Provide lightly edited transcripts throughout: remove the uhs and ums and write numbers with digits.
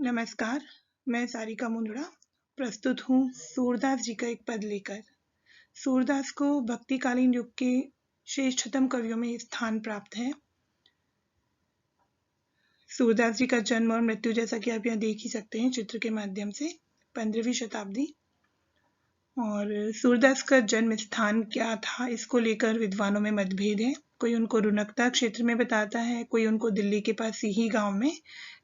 नमस्कार, मैं सारिका मुंदड़ा प्रस्तुत हूँ सूरदास जी का एक पद लेकर। सूरदास को भक्तिकालीन युग के श्रेष्ठतम कवियों में स्थान प्राप्त है। सूरदास जी का जन्म और मृत्यु जैसा कि आप यहाँ देख ही सकते हैं चित्र के माध्यम से 15वीं शताब्दी। और सूरदास का जन्म स्थान क्या था, इसको लेकर विद्वानों में मतभेद है। कोई उनको रुनकता क्षेत्र में बताता है, कोई उनको दिल्ली के पास सीही गांव में,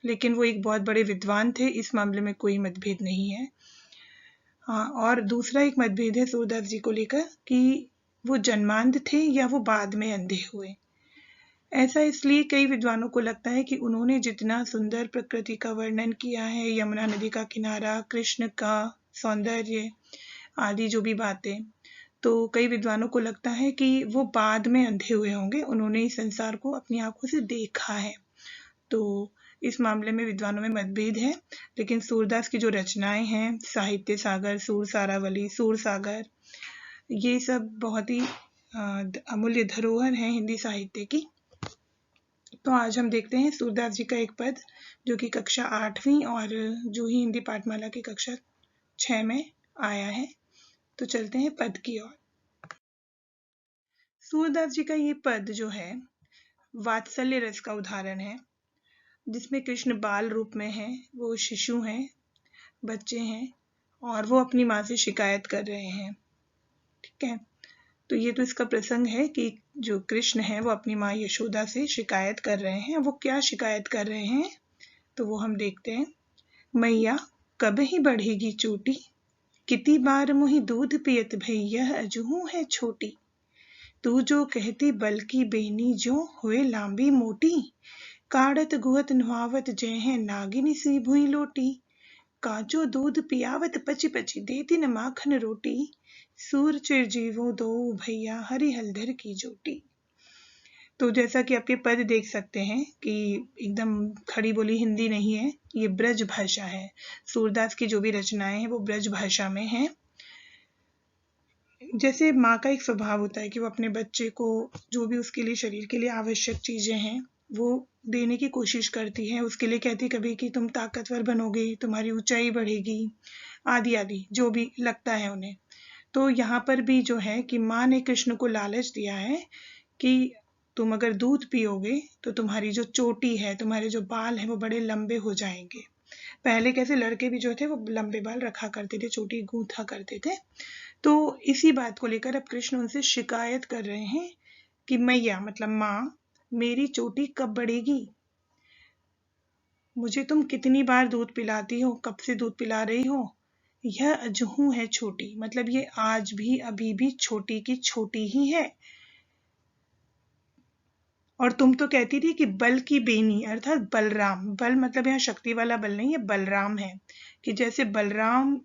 लेकिन वो एक बहुत बड़े विद्वान थे, इस मामले में कोई मतभेद नहीं है। हाँ, और दूसरा एक मतभेद है सूरदास जी को लेकर कि वो जन्मांध थे या वो बाद में अंधे हुए। ऐसा इसलिए कई विद्वानों को लगता है कि उन्होंने जितना सुंदर प्रकृति का वर्णन किया है, यमुना नदी का किनारा, कृष्ण का सौंदर्य आदि जो भी बातें, तो कई विद्वानों को लगता है कि वो बाद में अंधे हुए होंगे, उन्होंने इस संसार को अपनी आंखों से देखा है। तो इस मामले में विद्वानों में मतभेद है। लेकिन सूरदास की जो रचनाएं हैं, साहित्य सागर, सूर सारावली, सूर सागर, ये सब बहुत ही अमूल्य धरोहर हैं हिंदी साहित्य की। तो आज हम देखते हैं सूरदास जी का एक पद जो कि कक्षा 8वीं और जो ही हिंदी पाठमाला की कक्षा 6 में आया है। तो चलते हैं पद की ओर। सूरदास जी का ये पद जो है वात्सल्य रस का उदाहरण है, जिसमें कृष्ण बाल रूप में है, वो शिशु हैं, बच्चे हैं और वो अपनी माँ से शिकायत कर रहे हैं। ठीक है, तो ये तो इसका प्रसंग है कि जो कृष्ण है वो अपनी माँ यशोदा से शिकायत कर रहे हैं। वो क्या शिकायत कर रहे हैं तो वो हम देखते हैं। मैया कब ही बढ़ेगी चोटी, कितनी बार मुही दूध पियत भैया अजहू है छोटी। तू जो कहती बल की बेनी जो हुए लांबी मोटी, काढ़त गुहत नुहावत जय है नागिनी सी भुई लोटी। काचो दूध पियावत पची पची देती न माखन रोटी, सूर चिरजीवो दो भैया हरि हलधर की जोटी। तो जैसा कि आप ये पद देख सकते हैं कि एकदम खड़ी बोली हिंदी नहीं है, ये ब्रज भाषा है। सूरदास की जो भी रचनाएं हैं वो ब्रज भाषा में हैं। जैसे माँ का एक स्वभाव होता है कि वो अपने बच्चे को जो भी उसके लिए शरीर के लिए आवश्यक चीजें हैं वो देने की कोशिश करती है। उसके लिए कहती कभी कि तुम ताकतवर बनोगे, तुम्हारी ऊंचाई बढ़ेगी, आदि आदि जो भी लगता है उन्हें। तो यहाँ पर भी जो है कि माँ ने कृष्ण को लालच दिया है कि तुम अगर दूध पियोगे तो तुम्हारी जो चोटी है, तुम्हारे जो बाल हैं वो बड़े लंबे हो जाएंगे। पहले कैसे लड़के भी जो थे वो लंबे बाल रखा करते थे, चोटी गूंथा करते थे। तो इसी बात को लेकर अब कृष्ण उनसे शिकायत कर रहे हैं कि मैया मतलब माँ, मेरी चोटी कब बढ़ेगी, मुझे तुम कितनी बार दूध पिलाती हो, कब से दूध पिला रही हो, यह अजहू है छोटी, मतलब ये आज भी अभी भी छोटी की छोटी ही है। और तुम तो कहती थी कि बल की बेनी अर्थात बलराम, बल मतलब यहाँ शक्ति वाला बल नहीं है, बलराम है, कि जैसे बलराम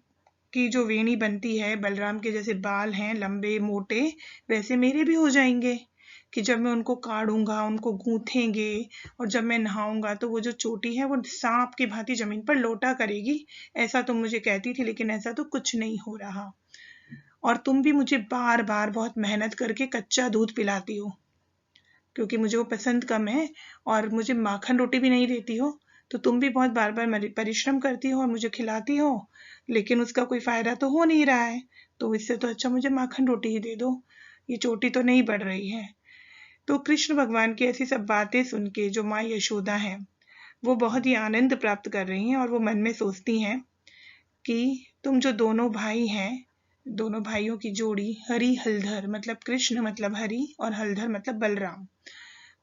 की जो वेणी बनती है, बलराम के जैसे बाल हैं लंबे मोटे, वैसे मेरे भी हो जाएंगे कि जब मैं उनको काढ़ूंगा, उनको गूंथेंगे और जब मैं नहाऊंगा तो वो जो चोटी है वो सांप की भांति जमीन पर लोटा करेगी। ऐसा तुम मुझे कहती थी, लेकिन ऐसा तो कुछ नहीं हो रहा। और तुम भी मुझे बार बार बहुत मेहनत करके कच्चा दूध पिलाती हो क्योंकि मुझे वो पसंद कम है, और मुझे माखन रोटी भी नहीं देती हो। तो तुम भी बहुत बार बार परिश्रम करती हो और मुझे खिलाती हो, लेकिन उसका कोई फायदा तो हो नहीं रहा है। तो इससे तो अच्छा मुझे माखन रोटी ही दे दो, ये चोटी तो नहीं बढ़ रही है। तो कृष्ण भगवान की ऐसी सब बातें सुन के जो माँ यशोदा है वो बहुत ही आनंद प्राप्त कर रही हैं और वो मन में सोचती हैं कि तुम जो दोनों भाई हैं, दोनों भाइयों की जोड़ी हरि हलधर मतलब कृष्ण मतलब हरि और हलधर मतलब बलराम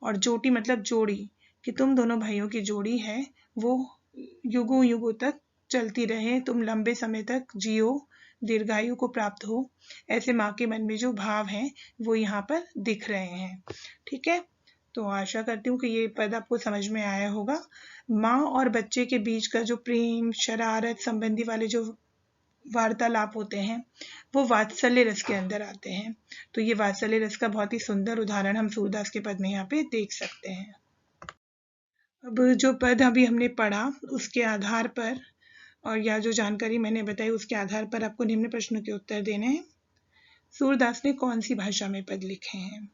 और जोटी मतलब जोड़ी, कि तुम दोनों भाइयों की जोड़ी है वो युगों युगों तक चलती रहे, तुम लंबे समय तक जियो, दीर्घायु को प्राप्त हो। ऐसे माँ के मन में जो भाव हैं वो यहाँ पर दिख रहे हैं। ठीक है, तो आशा करती हूँ कि ये पद आपको समझ में आया होगा। माँ और बच्चे के बीच का जो प्रेम, शरारत संबंधी वाले जो वार्तालाप होते हैं वो वात्सल्य रस के अंदर आते हैं। तो ये वात्सल्य रस का बहुत ही सुंदर उदाहरण हम सूरदास के पद में यहाँ पे देख सकते हैं। अब जो पद अभी हमने पढ़ा उसके आधार पर और या जो जानकारी मैंने बताई उसके आधार पर आपको निम्न प्रश्नों के उत्तर देने हैं। सूरदास ने कौन सी भाषा में पद लिखे हैं?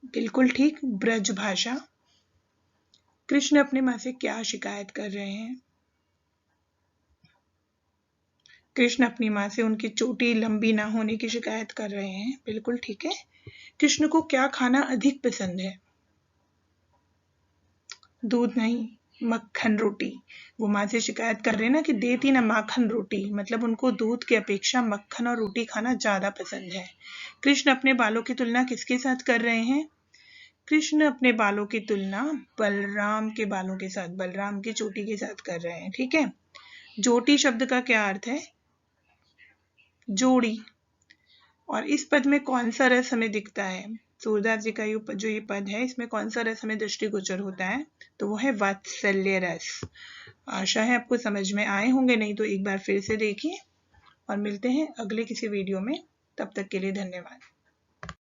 बिल्कुल ठीक, ब्रज भाषा। कृष्ण अपनी माँ से क्या शिकायत कर रहे हैं? कृष्ण अपनी माँ से उनकी चोटी लंबी ना होने की शिकायत कर रहे हैं। बिल्कुल ठीक है। कृष्ण को क्या खाना अधिक पसंद है? दूध नहीं, मक्खन रोटी। वो माँ से शिकायत कर रहे हैं ना कि देती ना माखन रोटी, मतलब उनको दूध की अपेक्षा मक्खन और रोटी खाना ज्यादा पसंद है। कृष्ण अपने बालों की तुलना किसके साथ कर रहे हैं? कृष्ण अपने बालों की तुलना बलराम के बालों के साथ, बलराम की चोटी के साथ कर रहे हैं। ठीक है। जोटी शब्द का क्या अर्थ है? जोड़ी। और इस पद में कौन सा रस हमें दिखता है? सूरदास जी का जो ये पद है, इसमें कौन सा रस हमें दृष्टिगोचर होता है? तो वो है वात्सल्य रस। आशा है आपको समझ में आए होंगे, नहीं तो एक बार फिर से देखिए और मिलते हैं अगले किसी वीडियो में। तब तक के लिए धन्यवाद।